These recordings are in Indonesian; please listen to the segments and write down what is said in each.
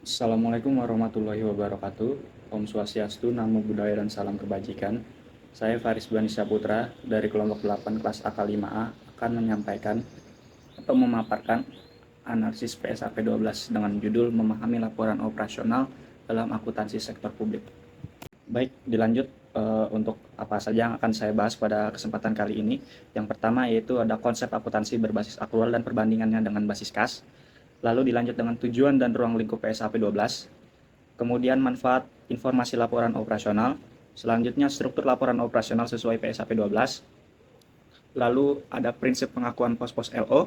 Assalamualaikum warahmatullahi wabarakatuh. Om Swastiastu, Namo Buddhaya dan Salam Kebajikan. Saya Faris Banisya Putra dari kelompok 8 kelas AK5A akan menyampaikan atau memaparkan analisis PSAP 12 dengan judul Memahami Laporan Operasional dalam Akuntansi Sektor Publik. Baik, dilanjut untuk apa saja yang akan saya bahas pada kesempatan kali ini. Yang pertama yaitu ada konsep akuntansi berbasis akrual dan perbandingannya dengan basis kas. Lalu dilanjut dengan tujuan dan ruang lingkup PSAP 12. Kemudian manfaat informasi laporan operasional. Selanjutnya struktur laporan operasional sesuai PSAP 12. Lalu ada prinsip pengakuan pos-pos LO.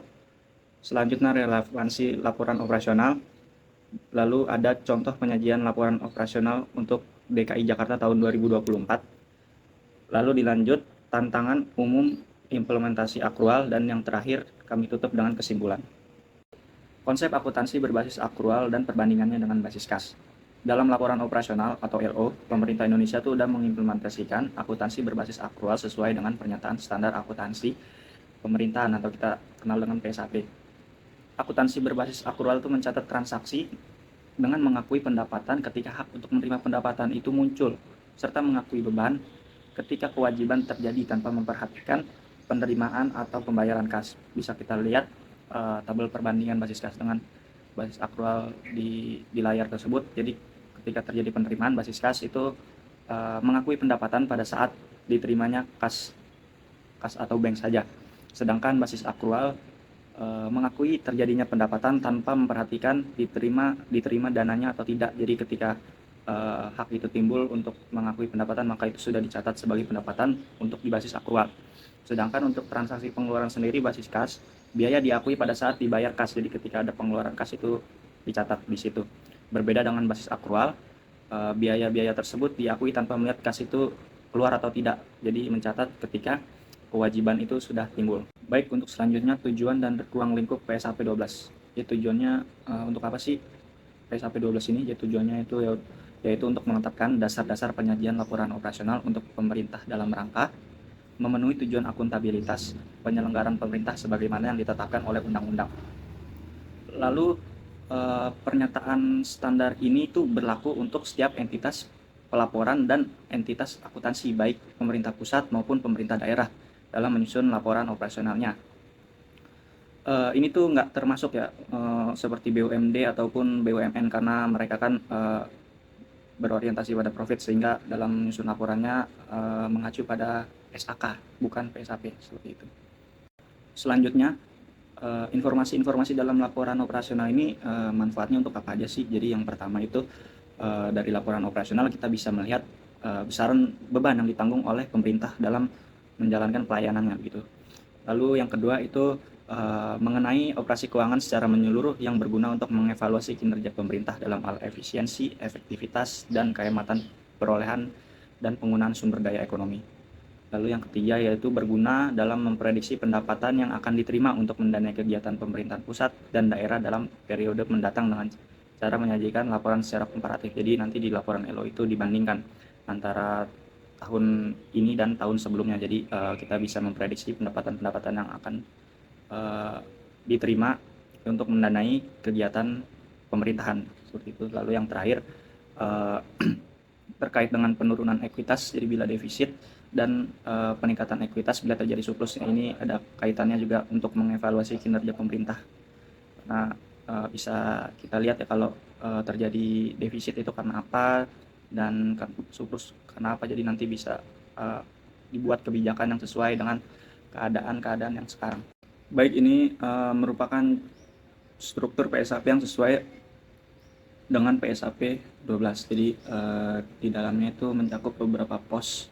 Selanjutnya relevansi laporan operasional. Lalu ada contoh penyajian laporan operasional untuk DKI Jakarta tahun 2024. Lalu dilanjut tantangan umum implementasi akrual, dan yang terakhir kami tutup dengan kesimpulan. Konsep akuntansi berbasis akrual dan perbandingannya dengan basis kas. Dalam laporan operasional atau LO, pemerintah Indonesia tuh udah mengimplementasikan akuntansi berbasis akrual sesuai dengan pernyataan standar akuntansi pemerintahan atau kita kenal dengan PSAP. Akuntansi berbasis akrual itu mencatat transaksi dengan mengakui pendapatan ketika hak untuk menerima pendapatan itu muncul, serta mengakui beban ketika kewajiban terjadi tanpa memperhatikan penerimaan atau pembayaran kas. Bisa kita lihat tabel perbandingan basis kas dengan basis akrual di layar tersebut. Jadi ketika terjadi penerimaan basis kas itu mengakui pendapatan pada saat diterimanya kas atau bank saja. Sedangkan basis akrual mengakui terjadinya pendapatan tanpa memperhatikan diterima dananya atau tidak. Jadi ketika hak itu timbul untuk mengakui pendapatan, maka itu sudah dicatat sebagai pendapatan untuk di basis akrual. Sedangkan untuk transaksi pengeluaran sendiri basis kas, biaya diakui pada saat dibayar kas. Jadi ketika ada pengeluaran kas itu dicatat di situ. Berbeda dengan basis akrual, biaya-biaya tersebut diakui tanpa melihat kas itu keluar atau tidak. Jadi mencatat ketika kewajiban itu sudah timbul. Baik, untuk selanjutnya tujuan dan ruang lingkup PSAP 12. Ya, tujuannya untuk apa sih PSAP 12 ini? Ya, tujuannya yaitu untuk menetapkan dasar-dasar penyajian laporan operasional untuk pemerintah dalam rangka memenuhi tujuan akuntabilitas penyelenggaraan pemerintah sebagaimana yang ditetapkan oleh undang-undang. Lalu pernyataan standar ini tuh berlaku untuk setiap entitas pelaporan dan entitas akuntansi, baik pemerintah pusat maupun pemerintah daerah dalam menyusun laporan operasionalnya. Ini tuh nggak termasuk ya seperti BUMD ataupun BUMN, karena mereka kan berorientasi pada profit, sehingga dalam menyusun laporannya mengacu pada SAK bukan PSAP seperti itu. Selanjutnya informasi-informasi dalam laporan operasional ini manfaatnya untuk apa aja sih? Jadi yang pertama itu dari laporan operasional kita bisa melihat besaran beban yang ditanggung oleh pemerintah dalam menjalankan pelayanannya gitu. Lalu yang kedua itu mengenai operasi keuangan secara menyeluruh yang berguna untuk mengevaluasi kinerja pemerintah dalam hal efisiensi, efektivitas, dan kehematan perolehan dan penggunaan sumber daya ekonomi. Lalu yang ketiga yaitu berguna dalam memprediksi pendapatan yang akan diterima untuk mendanai kegiatan pemerintahan pusat dan daerah dalam periode mendatang dengan cara menyajikan laporan secara komparatif. Jadi nanti di laporan LO itu dibandingkan antara tahun ini dan tahun sebelumnya. Jadi kita bisa memprediksi pendapatan-pendapatan yang akan diterima untuk mendanai kegiatan pemerintahan seperti itu. Lalu yang terakhir terkait dengan penurunan ekuitas, jadi bila defisit, dan peningkatan ekuitas bila terjadi surplus. Ini ada kaitannya juga untuk mengevaluasi kinerja pemerintah. Nah, bisa kita lihat ya kalau terjadi defisit itu karena apa dan surplus karena apa. Jadi nanti bisa dibuat kebijakan yang sesuai dengan keadaan yang sekarang. Baik, ini merupakan struktur PSAP yang sesuai dengan PSAP 12. Jadi di dalamnya itu mencakup beberapa pos.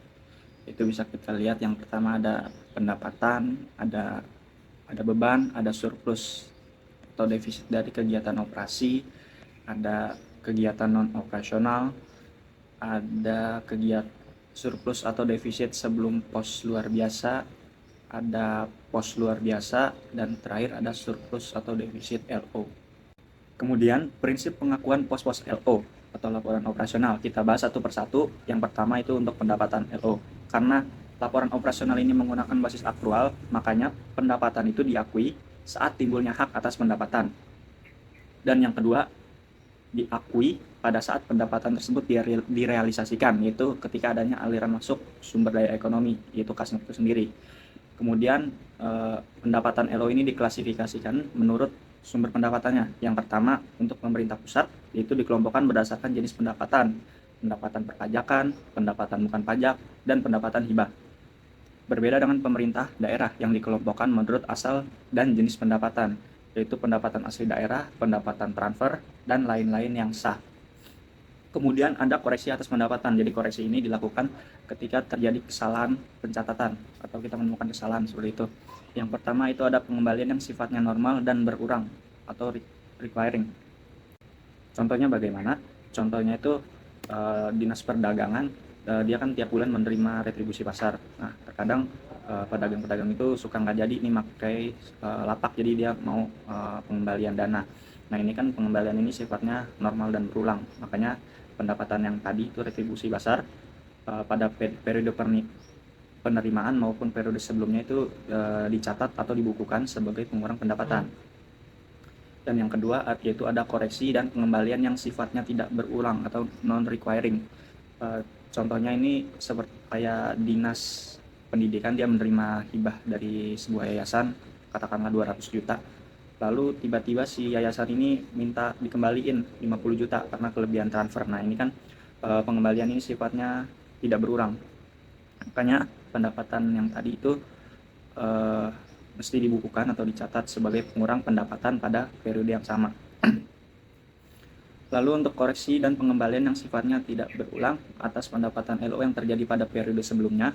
Itu bisa kita lihat, yang pertama ada pendapatan, ada beban, ada surplus atau defisit dari kegiatan operasi, ada kegiatan non operasional, ada kegiatan surplus atau defisit sebelum pos luar biasa, ada pos luar biasa, dan terakhir ada surplus atau defisit LO. Kemudian prinsip pengakuan pos-pos LO atau laporan operasional kita bahas satu persatu. Yang pertama itu untuk pendapatan LO. Karena laporan operasional ini menggunakan basis akrual, makanya pendapatan itu diakui saat timbulnya hak atas pendapatan. Dan yang kedua, diakui pada saat pendapatan tersebut direalisasikan, yaitu ketika adanya aliran masuk sumber daya ekonomi, yaitu kas itu sendiri. Kemudian pendapatan LO ini diklasifikasikan menurut sumber pendapatannya. Yang pertama, untuk pemerintah pusat, yaitu dikelompokkan berdasarkan jenis pendapatan, pendapatan perpajakan, pendapatan bukan pajak, dan pendapatan hibah. Berbeda dengan pemerintah daerah yang dikelompokkan menurut asal dan jenis pendapatan, yaitu pendapatan asli daerah, pendapatan transfer, dan lain-lain yang sah. Kemudian ada koreksi atas pendapatan. Jadi koreksi ini dilakukan ketika terjadi kesalahan pencatatan atau kita menemukan kesalahan seperti itu. Yang pertama itu ada pengembalian yang sifatnya normal dan berurang atau requiring. Contohnya bagaimana? Contohnya itu Dinas Perdagangan, dia kan tiap bulan menerima retribusi pasar. Nah, terkadang pedagang-pedagang itu suka nggak jadi nih pakai lapak, jadi dia mau pengembalian dana. Nah, ini kan pengembalian ini sifatnya normal dan berulang, makanya pendapatan yang tadi itu retribusi pasar pada periode penerimaan maupun periode sebelumnya itu dicatat atau dibukukan sebagai pengurang pendapatan. Dan yang kedua yaitu ada koreksi dan pengembalian yang sifatnya tidak berulang atau non-requiring. Contohnya ini seperti kayak dinas pendidikan, dia menerima hibah dari sebuah yayasan, katakanlah 200 juta. Lalu tiba-tiba si yayasan ini minta dikembaliin 50 juta karena kelebihan transfer. Nah, ini kan pengembalian ini sifatnya tidak berulang. Makanya pendapatan yang tadi itu mesti dibukukan atau dicatat sebagai pengurang pendapatan pada periode yang sama. Lalu untuk koreksi dan pengembalian yang sifatnya tidak berulang atas pendapatan LO yang terjadi pada periode sebelumnya,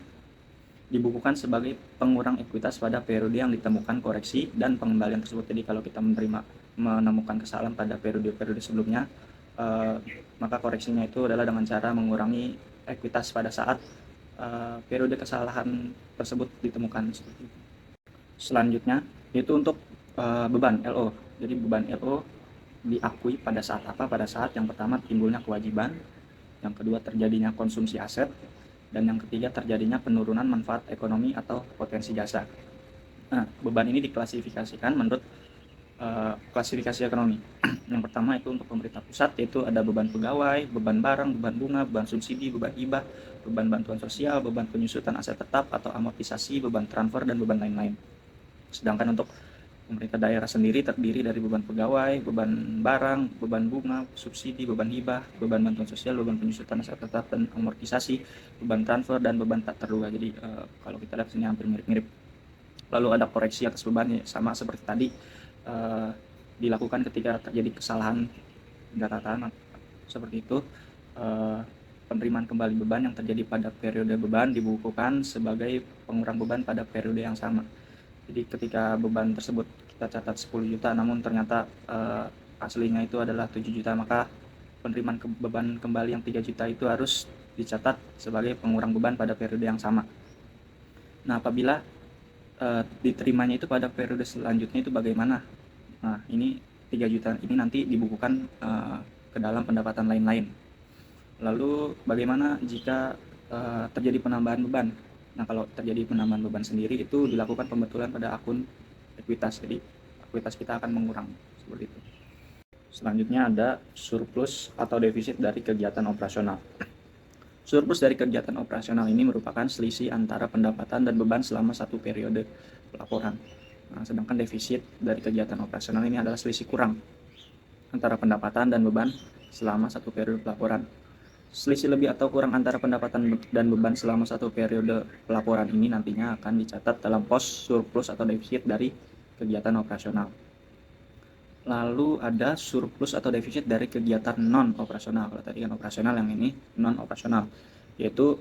dibukukan sebagai pengurang ekuitas pada periode yang ditemukan koreksi dan pengembalian tersebut. Jadi kalau kita menemukan kesalahan pada periode-periode sebelumnya, maka koreksinya itu adalah dengan cara mengurangi ekuitas pada saat periode kesalahan tersebut ditemukan. Seperti itu. Selanjutnya itu untuk beban LO. Jadi beban LO diakui pada saat apa? Pada saat yang pertama timbulnya kewajiban, yang kedua terjadinya konsumsi aset, dan yang ketiga terjadinya penurunan manfaat ekonomi atau potensi jasa. Nah, beban ini diklasifikasikan menurut klasifikasi ekonomi. Yang pertama itu untuk pemerintah pusat, yaitu ada beban pegawai, beban barang, beban bunga, beban subsidi, beban hibah, beban bantuan sosial, beban penyusutan aset tetap atau amortisasi, beban transfer, dan beban lain-lain. Sedangkan untuk pemerintah daerah sendiri terdiri dari beban pegawai, beban barang, beban bunga, subsidi, beban hibah, beban bantuan sosial, beban penyusutan aset tetap dan amortisasi, beban transfer, dan beban tak terduga. Jadi kalau kita lihat sini hampir mirip-mirip. Lalu ada koreksi atas bebannya, sama seperti tadi, dilakukan ketika terjadi kesalahan catatan seperti itu. Penerimaan kembali beban yang terjadi pada periode beban dibukukan sebagai pengurang beban pada periode yang sama. Jadi ketika beban tersebut kita catat 10 juta namun ternyata aslinya itu adalah 7 juta, maka penerimaan beban kembali yang 3 juta itu harus dicatat sebagai pengurang beban pada periode yang sama. Nah, apabila diterimanya itu pada periode selanjutnya itu bagaimana? Nah, ini 3 juta ini nanti dibukukan ke dalam pendapatan lain-lain. Lalu bagaimana jika terjadi penambahan beban? Nah, kalau terjadi penambahan beban sendiri itu dilakukan pembetulan pada akun ekuitas. Jadi ekuitas kita akan mengurang seperti itu. Selanjutnya ada surplus atau defisit dari kegiatan operasional. Surplus dari kegiatan operasional ini merupakan selisih antara pendapatan dan beban selama satu periode pelaporan. Nah, sedangkan defisit dari kegiatan operasional ini adalah selisih kurang antara pendapatan dan beban selama satu periode pelaporan. Selisih lebih atau kurang antara pendapatan dan beban selama satu periode pelaporan ini nantinya akan dicatat dalam pos surplus atau defisit dari kegiatan operasional. Lalu ada surplus atau defisit dari kegiatan non-operasional. Kalau tadi kan operasional, yang ini non-operasional, yaitu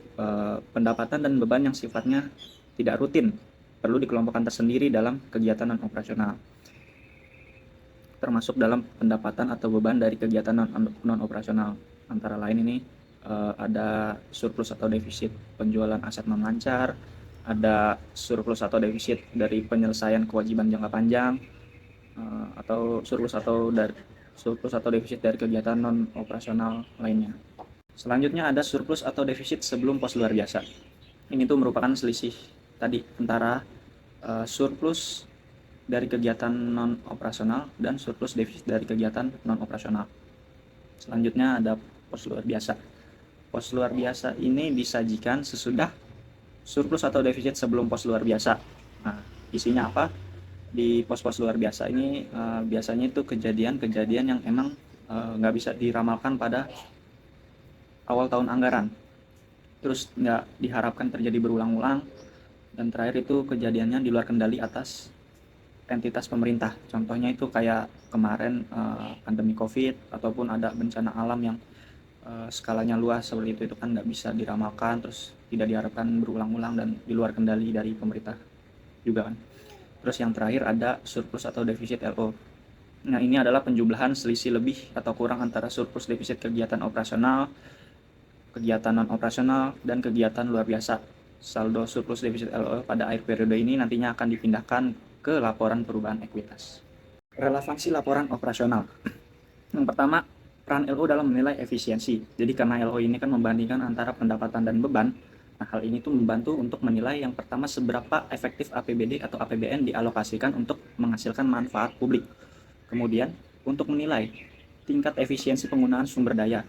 pendapatan dan beban yang sifatnya tidak rutin, perlu dikelompokkan tersendiri dalam kegiatan non-operasional. Termasuk dalam pendapatan atau beban dari kegiatan non-operasional. Antara lain ini ada surplus atau defisit penjualan aset non lancar, ada surplus atau defisit dari penyelesaian kewajiban jangka panjang, atau surplus atau defisit dari kegiatan non operasional lainnya. Selanjutnya ada surplus atau defisit sebelum pos luar biasa. Ini tuh merupakan selisih tadi antara surplus dari kegiatan non operasional dan surplus defisit dari kegiatan non operasional. Selanjutnya ada pos luar biasa. Pos luar biasa ini disajikan sesudah surplus atau defisit sebelum pos luar biasa. Nah, isinya apa? Di pos-pos luar biasa ini biasanya itu kejadian-kejadian yang emang nggak bisa diramalkan pada awal tahun anggaran. Terus nggak diharapkan terjadi berulang-ulang. Dan terakhir itu kejadiannya di luar kendali atas entitas pemerintah. Contohnya itu kayak kemarin pandemi COVID ataupun ada bencana alam yang skalanya luas seperti itu kan nggak bisa diramalkan, terus tidak diharapkan berulang-ulang dan di luar kendali dari pemerintah juga kan. Terus yang terakhir ada surplus atau defisit LO. Nah, ini adalah penjumlahan selisih lebih atau kurang antara surplus defisit kegiatan operasional, kegiatan non operasional, dan kegiatan luar biasa. Saldo surplus defisit LO pada akhir periode ini nantinya akan dipindahkan ke laporan perubahan ekuitas. Relevansi laporan operasional. Yang pertama, peran LO dalam menilai efisiensi. Jadi karena LO ini kan membandingkan antara pendapatan dan beban, nah hal ini tuh membantu untuk menilai yang pertama seberapa efektif APBD atau APBN dialokasikan untuk menghasilkan manfaat publik. Kemudian, untuk menilai tingkat efisiensi penggunaan sumber daya.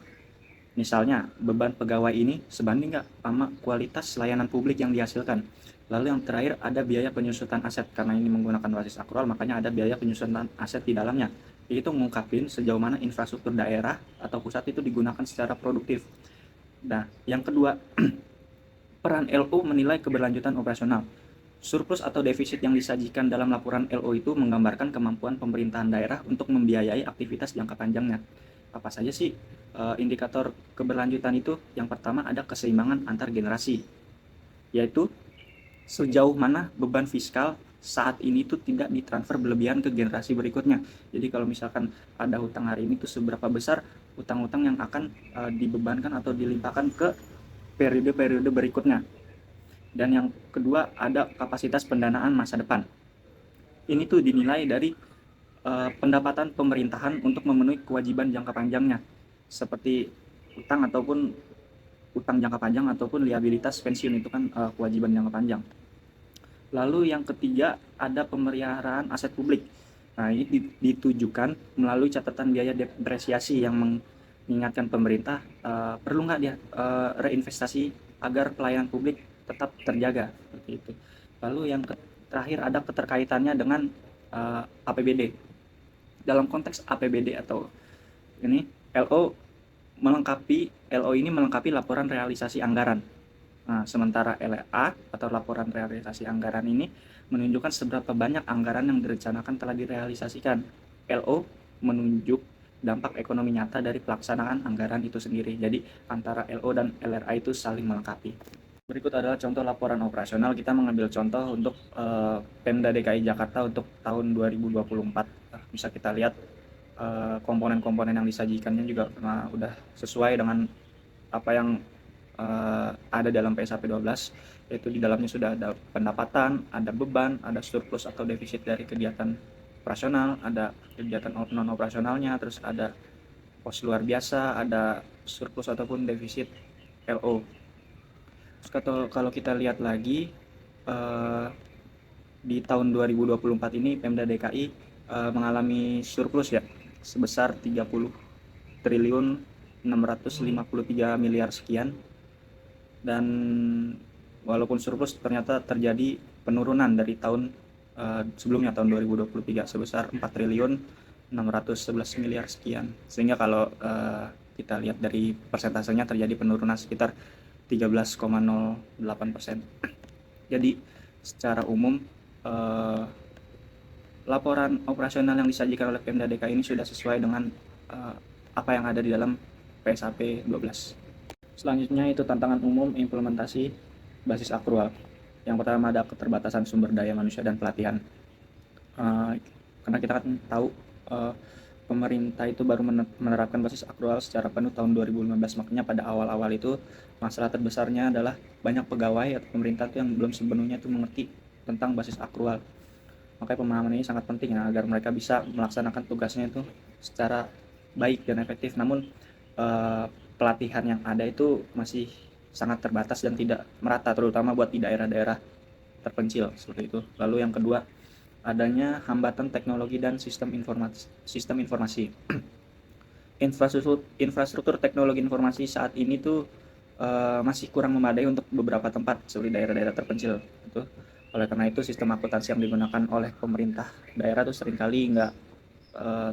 Misalnya, beban pegawai ini sebanding nggak sama kualitas layanan publik yang dihasilkan. Lalu yang terakhir ada biaya penyusutan aset. Karena ini menggunakan basis akrual, makanya ada biaya penyusutan aset di dalamnya. Itu mengungkapin sejauh mana infrastruktur daerah atau pusat itu digunakan secara produktif. Nah, yang kedua, peran LO menilai keberlanjutan operasional. Surplus atau defisit yang disajikan dalam laporan LO itu menggambarkan kemampuan pemerintahan daerah untuk membiayai aktivitas jangka panjangnya. Apa saja sih indikator keberlanjutan itu? Yang pertama ada keseimbangan antar generasi, yaitu sejauh mana beban fiskal saat ini tuh tidak ditransfer berlebihan ke generasi berikutnya. Jadi kalau misalkan ada hutang hari ini tuh seberapa besar hutang-hutang yang akan dibebankan atau dilimpahkan ke periode-periode berikutnya. Dan yang kedua ada kapasitas pendanaan masa depan. Ini tuh dinilai dari pendapatan pemerintahan untuk memenuhi kewajiban jangka panjangnya, seperti utang ataupun utang jangka panjang ataupun liabilitas pensiun, itu kan kewajiban jangka panjang. Lalu yang ketiga ada pemeliharaan aset publik. Nah, ini ditujukan melalui catatan biaya depresiasi yang mengingatkan pemerintah perlu nggak dia reinvestasi agar pelayanan publik tetap terjaga seperti itu. Lalu yang terakhir ada keterkaitannya dengan APBD. Dalam konteks APBD atau ini LO ini melengkapi laporan realisasi anggaran. Nah, sementara LA atau laporan realisasi anggaran ini menunjukkan seberapa banyak anggaran yang direncanakan telah direalisasikan. LO menunjuk dampak ekonomi nyata dari pelaksanaan anggaran itu sendiri. Jadi antara LO dan LRA itu saling melengkapi. Berikut adalah contoh laporan operasional. Kita mengambil contoh untuk Pemda DKI Jakarta untuk tahun 2024. Bisa kita lihat komponen-komponen yang disajikannya juga udah sesuai dengan apa yang ada dalam PSAP 12, yaitu di dalamnya sudah ada pendapatan, ada beban, ada surplus atau defisit dari kegiatan operasional, ada kegiatan non operasionalnya, terus ada pos luar biasa, ada surplus ataupun defisit LO. Terus kalau kita lihat lagi di tahun 2024 ini Pemda DKI mengalami surplus ya sebesar 30 triliun 653 miliar sekian. Dan walaupun surplus ternyata terjadi penurunan dari tahun sebelumnya tahun 2023 sebesar 4 triliun 611 miliar sekian, sehingga kalau kita lihat dari persentasenya terjadi penurunan sekitar 13,08%. Jadi secara umum laporan operasional yang disajikan oleh Pemda DKI ini sudah sesuai dengan apa yang ada di dalam PSAP 12. Selanjutnya itu tantangan umum implementasi basis akrual. Yang pertama ada keterbatasan sumber daya manusia dan pelatihan. Karena kita kan tahu pemerintah itu baru menerapkan basis akrual secara penuh tahun 2015, makanya pada awal-awal itu masalah terbesarnya adalah banyak pegawai atau pemerintah itu yang belum sepenuhnya itu mengerti tentang basis akrual. Makanya pemahaman ini sangat penting ya, agar mereka bisa melaksanakan tugasnya itu secara baik dan efektif. Namun pelatihan yang ada itu masih sangat terbatas dan tidak merata, terutama buat di daerah-daerah terpencil seperti itu. Lalu yang kedua, adanya hambatan teknologi dan sistem informasi. infrastruktur teknologi informasi saat ini tuh masih kurang memadai untuk beberapa tempat seperti daerah-daerah terpencil gitu. Oleh karena itu sistem akuntansi yang digunakan oleh pemerintah daerah tuh seringkali nggak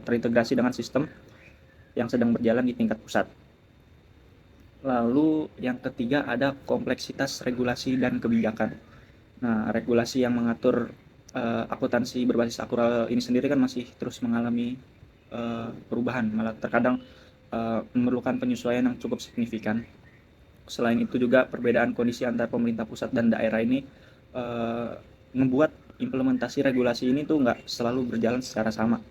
terintegrasi dengan sistem yang sedang berjalan di tingkat pusat. Lalu yang ketiga ada kompleksitas regulasi dan kebijakan. Nah, regulasi yang mengatur akuntansi berbasis akrual ini sendiri kan masih terus mengalami perubahan, malah terkadang memerlukan penyesuaian yang cukup signifikan. Selain itu juga perbedaan kondisi antar pemerintah pusat dan daerah ini membuat implementasi regulasi ini tuh nggak selalu berjalan secara sama.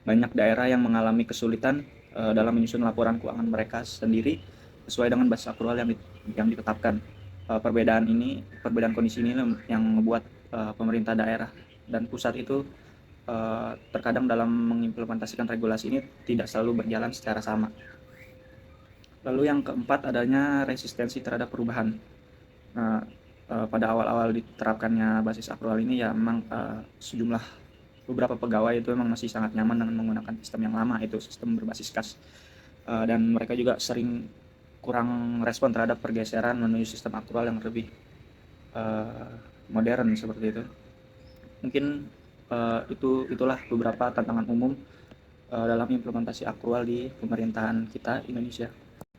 Banyak daerah yang mengalami kesulitan dalam menyusun laporan keuangan mereka sendiri sesuai dengan basis akrual yang ditetapkan. Perbedaan kondisi ini yang membuat pemerintah daerah dan pusat itu terkadang dalam mengimplementasikan regulasi ini tidak selalu berjalan secara sama. Lalu yang keempat adanya resistensi terhadap perubahan. Nah, pada awal-awal diterapkannya basis akrual ini ya memang sejumlah beberapa pegawai itu memang masih sangat nyaman dengan menggunakan sistem yang lama, itu sistem berbasis kas. Dan mereka juga sering kurang respon terhadap pergeseran menuju sistem akrual yang lebih modern seperti itu. Mungkin itulah beberapa tantangan umum dalam implementasi akrual di pemerintahan kita Indonesia.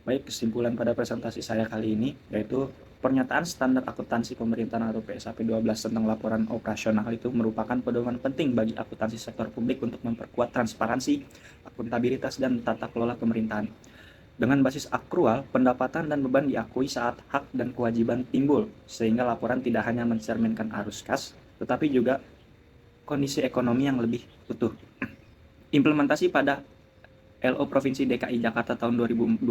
Baik, kesimpulan pada presentasi saya kali ini yaitu pernyataan standar akuntansi pemerintahan atau PSAP 12 tentang laporan operasional itu merupakan pedoman penting bagi akuntansi sektor publik untuk memperkuat transparansi, akuntabilitas, dan tata kelola pemerintahan. Dengan basis akrual, pendapatan dan beban diakui saat hak dan kewajiban timbul, sehingga laporan tidak hanya mencerminkan arus kas, tetapi juga kondisi ekonomi yang lebih utuh. Implementasi pada LO Provinsi DKI Jakarta tahun 2024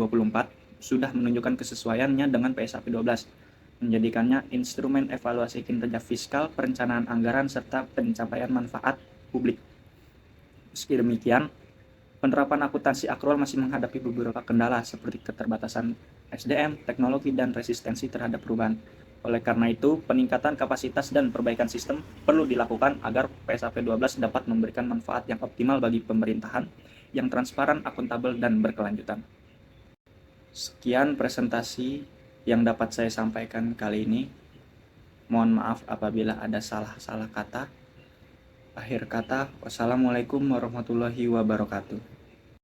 sudah menunjukkan kesesuaiannya dengan PSAP 12, menjadikannya instrumen evaluasi kinerja fiskal, perencanaan anggaran, serta pencapaian manfaat publik. Meski demikian, penerapan akuntansi akrual masih menghadapi beberapa kendala seperti keterbatasan SDM, teknologi, dan resistensi terhadap perubahan. Oleh karena itu, peningkatan kapasitas dan perbaikan sistem perlu dilakukan agar PSAP 12 dapat memberikan manfaat yang optimal bagi pemerintahan yang transparan, akuntabel, dan berkelanjutan. Sekian presentasi yang dapat saya sampaikan kali ini. Mohon maaf apabila ada salah-salah kata. Akhir kata, wassalamualaikum warahmatullahi wabarakatuh.